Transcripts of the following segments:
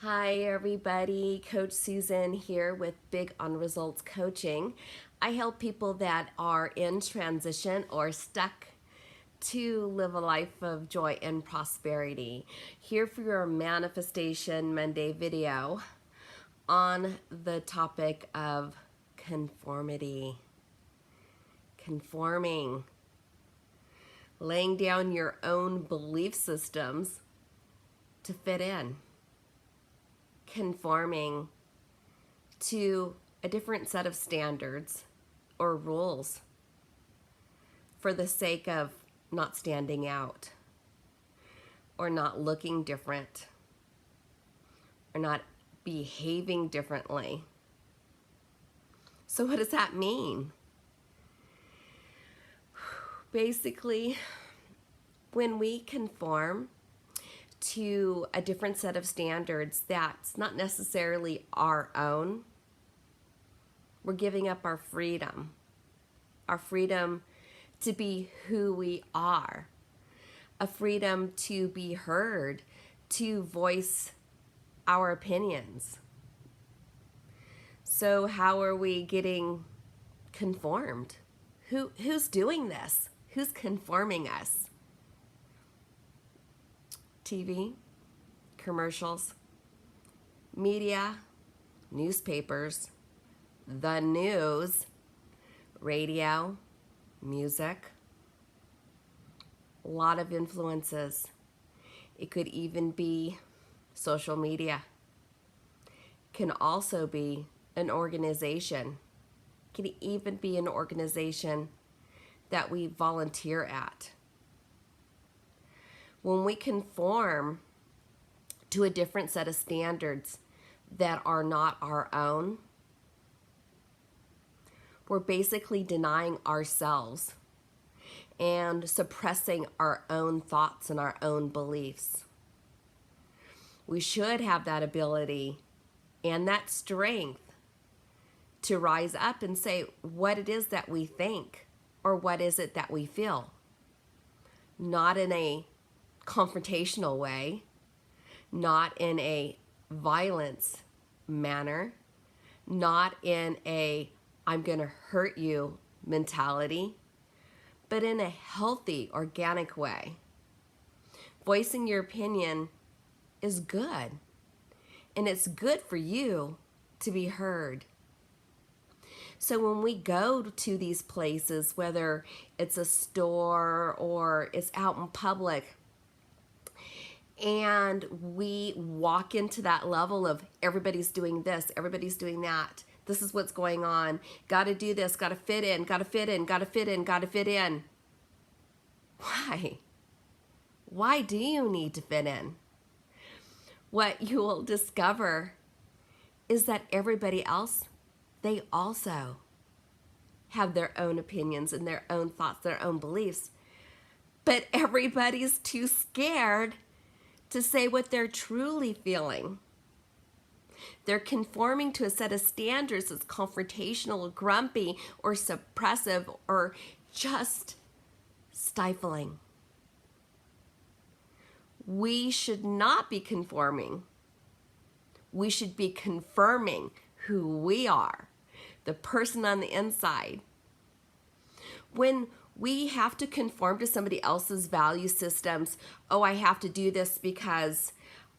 Hi everybody, Coach Susan here with Big on Results Coaching. I help people that are in transition or stuck to live a life of joy and prosperity. Here for your Manifestation Monday video on the topic of conformity. Conforming. Laying down your own belief systems to fit in. Conforming to a different set of standards or rules for the sake of not standing out or not looking different or not behaving differently. So what does that mean? Basically, when we conform to a different set of standards that's not necessarily our own, we're giving up our freedom to be who we are, a freedom to be heard, to voice our opinions. So how are we getting conformed? Who's doing this? Who's conforming us? TV, commercials, media, newspapers, the news, radio, music, a lot of influences. It could even be social media. Can also be an organization. Can even be an organization that we volunteer at. When we conform to a different set of standards that are not our own, we're basically denying ourselves and suppressing our own thoughts and our own beliefs. We should have that ability and that strength to rise up and say what it is that we think or what is it that we feel. Not in a confrontational way, not in a violence manner, not in a I'm going to hurt you mentality, but in a healthy, organic way. Voicing your opinion is good, and it's good for you to be heard. So when we go to these places, whether it's a store or it's out in public, and we walk into that level of everybody's doing this, everybody's doing that, this is what's going on, got to do this, got to fit in, got to fit in, got to fit in, got to fit in. Why? Why do you need to fit in? What you will discover is that everybody else, they also have their own opinions and their own thoughts, their own beliefs. But everybody's too scared to say what they're truly feeling. They're conforming to a set of standards that's confrontational, grumpy, or suppressive, or just stifling. We should not be conforming. We should be confirming who we are, the person on the inside. When we have to conform to somebody else's value systems, oh, I have to do this because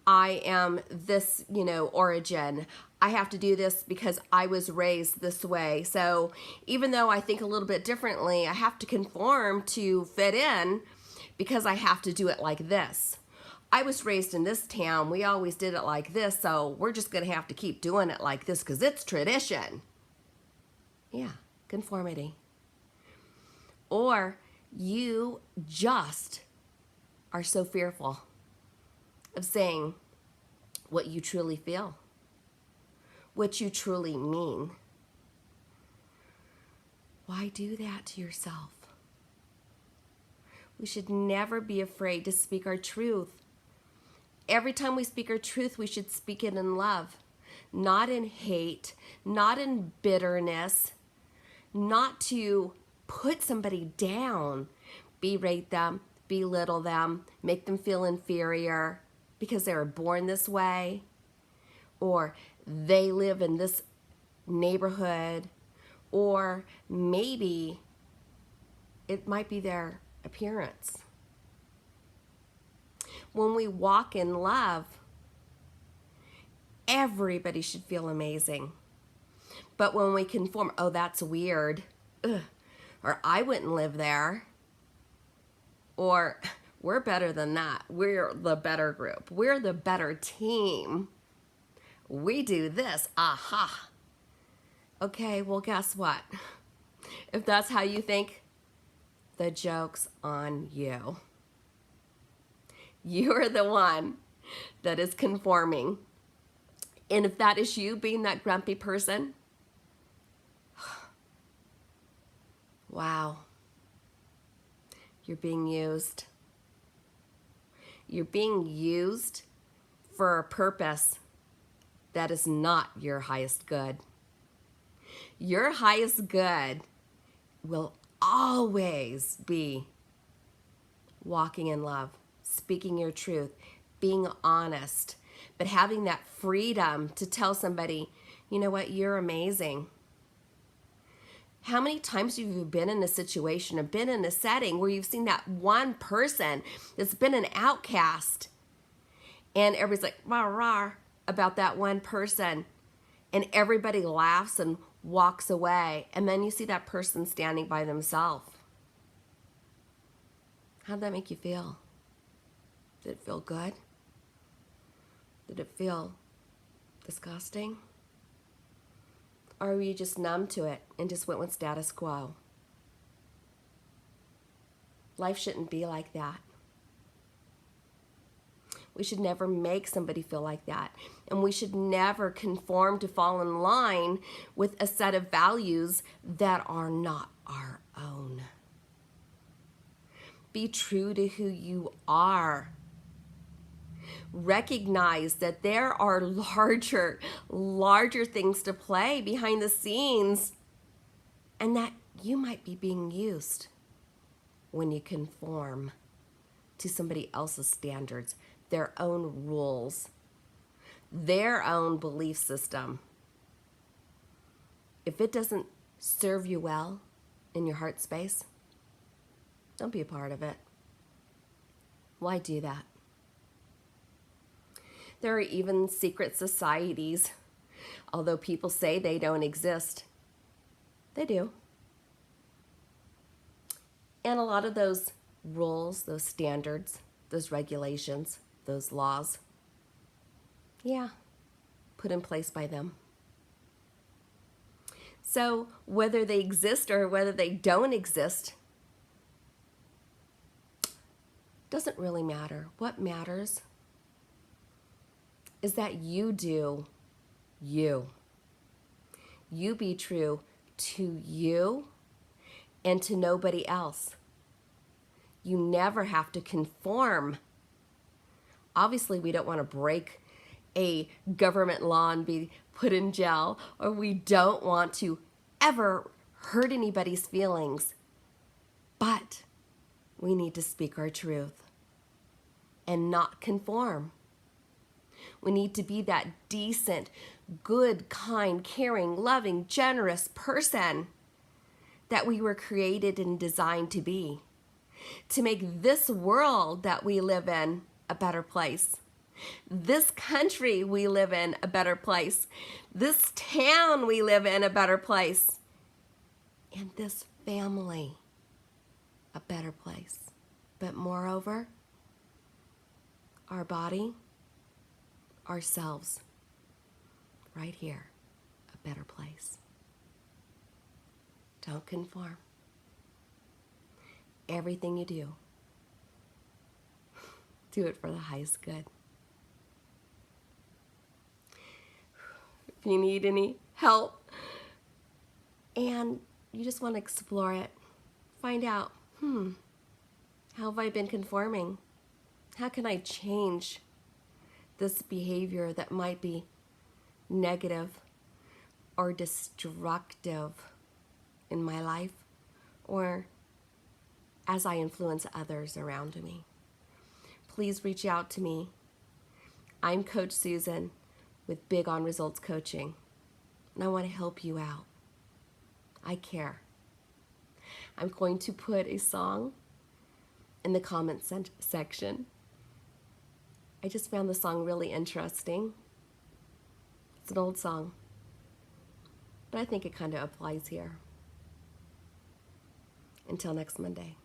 I am this, origin. I have to do this because I was raised this way. So even though I think a little bit differently, I have to conform to fit in because I have to do it like this. I was raised in this town. We always did it like this, so we're just going to have to keep doing it like this because it's tradition. Yeah, conformity. Or you just are so fearful of saying what you truly feel, what you truly mean. Why do that to yourself? We should never be afraid to speak our truth. Every time we speak our truth, we should speak it in love, not in hate, not in bitterness, not to put somebody down, berate them, belittle them, make them feel inferior because they were born this way. or they live in this neighborhood, or maybe it might be their appearance. When we walk in love, everybody should feel amazing. But when we conform, oh, that's weird, ugh, or I wouldn't live there, or we're better than that, we're the better group, we're the better team, we do this, aha. Okay, well, guess what? If that's how you think, the joke's on you. You're the one that is conforming. And if that is you being that grumpy person, wow, you're being used. You're being used for a purpose that is not your highest good. Your highest good will always be walking in love, speaking your truth, being honest, but having that freedom to tell somebody, you know what, you're amazing. How many times have you been in a situation or been in a setting where you've seen that one person that's been an outcast and everybody's like, rah, rah, about that one person, and everybody laughs and walks away, and then you see that person standing by themselves? How'd that make you feel? Did it feel good? Did it feel disgusting? Or were you just numb to it and just went with status quo? Life shouldn't be like that. We should never make somebody feel like that. And we should never conform to fall in line with a set of values that are not our own. Be true to who you are. Recognize that there are larger things to play behind the scenes, and that you might be being used when you conform to somebody else's standards, their own rules, their own belief system. If it doesn't serve you well in your heart space, don't be a part of it. Why do that? There are even secret societies. Although people say they don't exist, they do. And a lot of those rules, those standards, those regulations, those laws, yeah, put in place by them. So whether they exist or whether they don't exist doesn't really matter. What matters is that you do you. You be true to you and to nobody else. You never have to conform. Obviously, we don't want to break a government law and be put in jail, or we don't want to ever hurt anybody's feelings. But we need to speak our truth and not conform. We need to be that decent, good, kind, caring, loving, generous person that we were created and designed to be, to make this world that we live in a better place, this country we live in a better place, this town we live in a better place, and this family a better place. But moreover, our body, ourselves, right here, a better place. Don't conform. Everything you do, do it for the highest good. If you need any help and you just want to explore it, find out, how have I been conforming? How can I change this behavior that might be negative or destructive in my life, or as I influence others around me? Please reach out to me. I'm Coach Susan with Big on Results Coaching, and I want to help you out. I care. I'm going to put a song in the comment section. I just found the song really interesting. It's an old song, but I think it kind of applies here. Until next Monday.